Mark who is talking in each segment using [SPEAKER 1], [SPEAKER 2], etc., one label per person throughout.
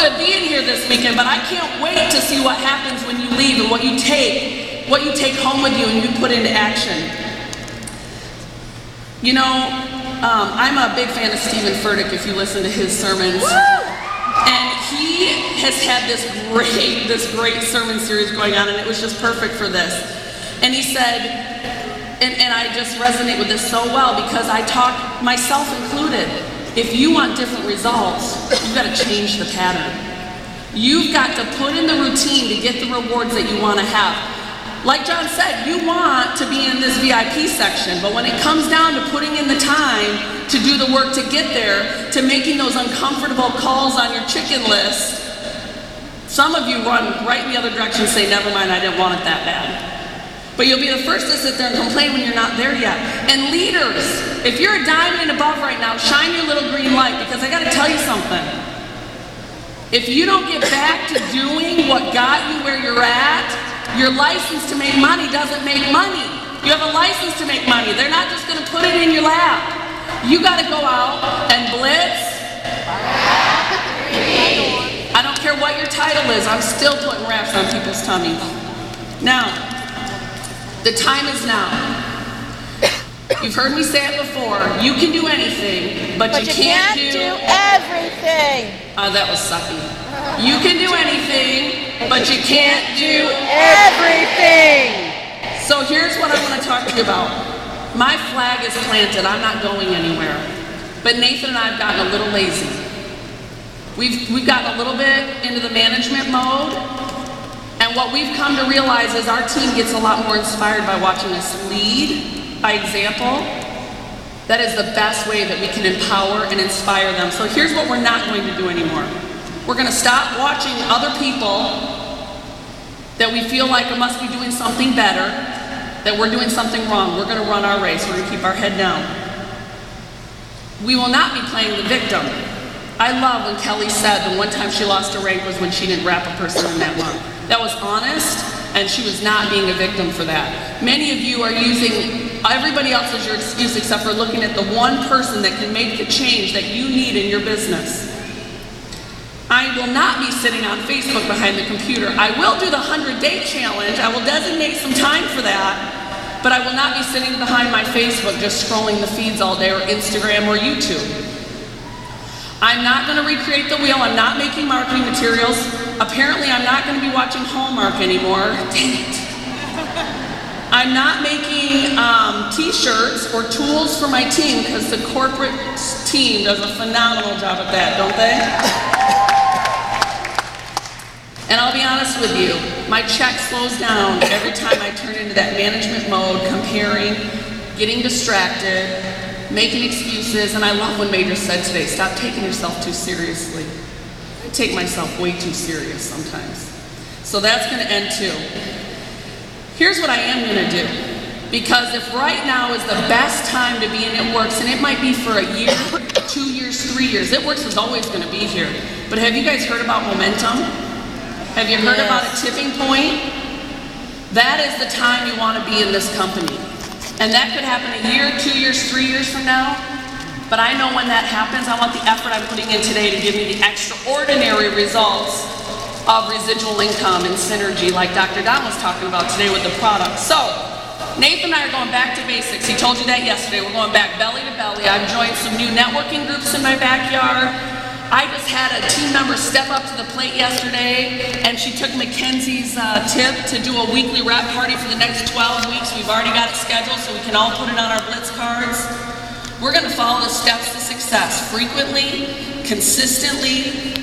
[SPEAKER 1] good being here this weekend, but I can't wait to see what happens when you leave and what you take home with you and you put into action. You know, I'm a big fan of Stephen Furtick, if you listen to his sermons. And he has had this great sermon series going on, and it was just perfect for this. And he said, and I just resonate with this so well because I talk, myself included, if you want different results, you've got to change the pattern. You've got to put in the routine to get the rewards that you want to have. Like John said, you want to be in this VIP section, but when it comes down to putting in the time to do the work to get there, to making those uncomfortable calls on your chicken list, some of you run right in the other direction and say, never mind, I didn't want it that bad. But you'll be the first to sit there and complain when you're not there yet. And leaders, if you're a diamond and above right now, shine your little green light, because I got to tell you something. If you don't get back to doing what got you where you're at, your license to make money doesn't make money. You have a license to make money. They're not just going to put it in your lap. You got to go out and blitz. I don't care what your title is. I'm still putting wraps on people's tummies. Now, the time is now. You've heard me say it before. You can do anything, but you can't do
[SPEAKER 2] everything.
[SPEAKER 1] That was sucky. You can do anything, but you can't do
[SPEAKER 2] everything.
[SPEAKER 1] So here's what I want to talk to you about. My flag is planted. I'm not going anywhere. But Nathan and I have gotten a little lazy. We've gotten a little bit into the management mode. And what we've come to realize is our team gets a lot more inspired by watching us lead by example. That is the best way that we can empower and inspire them. So here's what we're not going to do anymore. We're going to stop watching other people that we feel like must be doing something better, that we're doing something wrong. We're going to run our race. We're going to keep our head down. We will not be playing the victim. I love when Kelly said the one time she lost her rank was when she didn't wrap a person in that long. That was honest, and she was not being a victim for that. Many of you are using everybody else as your excuse except for looking at the one person that can make the change that you need in your business. I will not be sitting on Facebook behind the computer. I will do the 100-day challenge. I will designate some time for that, but I will not be sitting behind my Facebook just scrolling the feeds all day, or Instagram or YouTube. I'm not going to recreate the wheel. I'm not making marketing materials. Apparently, I'm not going to be watching Hallmark anymore. Dang it. I'm not making t-shirts or tools for my team, because the corporate team does a phenomenal job at that, don't they? And I'll be honest with you, my check slows down every time I turn into that management mode, comparing, getting distracted, making excuses. And I love when Major said today, stop taking yourself too seriously. I take myself way too serious sometimes. So that's going to end too. Here's what I am going to do. Because if right now is the best time to be in It Works, and it might be for a year, 2 years, 3 years, It Works is always going to be here. But have you guys heard about momentum? Have you heard about a tipping point? That is the time you want to be in this company. And that could happen a year, 2 years, 3 years from now. But I know when that happens, I want the effort I'm putting in today to give me the extraordinary results of residual income and synergy like Dr. Don was talking about today with the product. So, Nathan and I are going back to basics. He told you that yesterday. We're going back belly to belly. I've joined some new networking groups in my backyard. I just had a team member step up to the plate yesterday, and she took Mackenzie's tip to do a weekly rap party for the next 12 weeks. We've already got it scheduled, so we can all put it on our Blitz cards. We're going to follow the steps to success frequently, consistently.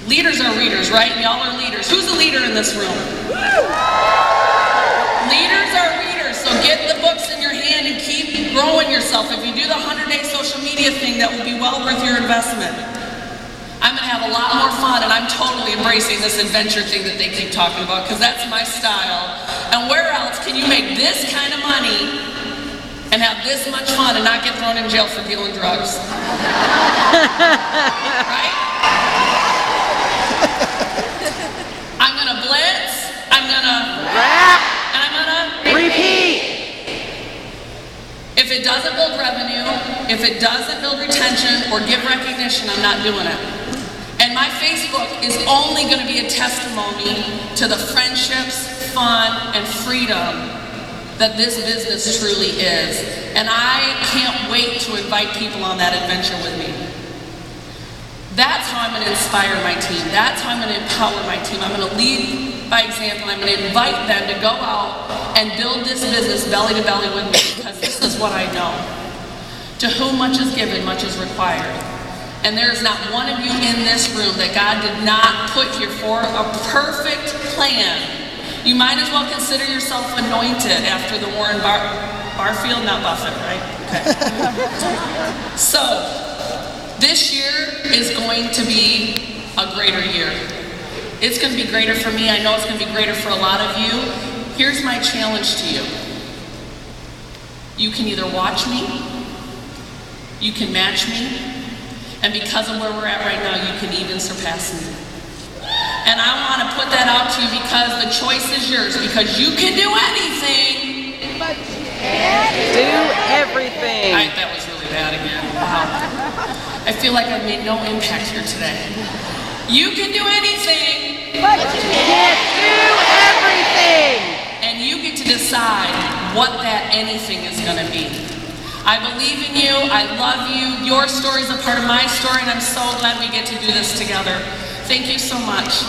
[SPEAKER 1] Leaders are readers, right? Y'all are leaders. Who's a leader in this room? Leaders are readers, so get the books in your hand and keep growing yourself. If you do the 100-day social media thing, that will be well worth your investment. I'm going to have a lot more fun, and I'm totally embracing this adventure thing that they keep talking about, because that's my style. And where else can you make this kind of money and have this much fun and not get thrown in jail for dealing drugs? Right? I'm going to blitz, I'm going to
[SPEAKER 2] rap,
[SPEAKER 1] and I'm going to
[SPEAKER 2] repeat.
[SPEAKER 1] If it doesn't build revenue, if it doesn't build retention or give recognition, I'm not doing it. And my Facebook is only going to be a testimony to the friendships, fun, and freedom that this business truly is. And I can't wait to invite people on that adventure with me. That's how I'm going to inspire my team. That's how I'm going to empower my team. I'm going to lead by example. I'm going to invite them to go out and build this business belly to belly with me, because this is what I know. To whom much is given, much is required. And there is not one of you in this room that God did not put here for a perfect plan. You might as well consider yourself anointed after the Warren Barfield, not Buffett, right? Okay. So, this year is going to be a greater year. It's going to be greater for me. I know it's going to be greater for a lot of you. Here's my challenge to you. You can either watch me, you can match me, and because of where we're at right now, you can even surpass me. And I want to put that out to you because the choice is yours, because you can do anything.
[SPEAKER 2] But you can't do everything.
[SPEAKER 1] That was really bad again. Wow. I feel like I've made no impact here today. You can do anything.
[SPEAKER 2] But you can't do everything.
[SPEAKER 1] And you get to decide what that anything is going to be. I believe in you. I love you. Your story is a part of my story, and I'm so glad we get to do this together. Thank you so much.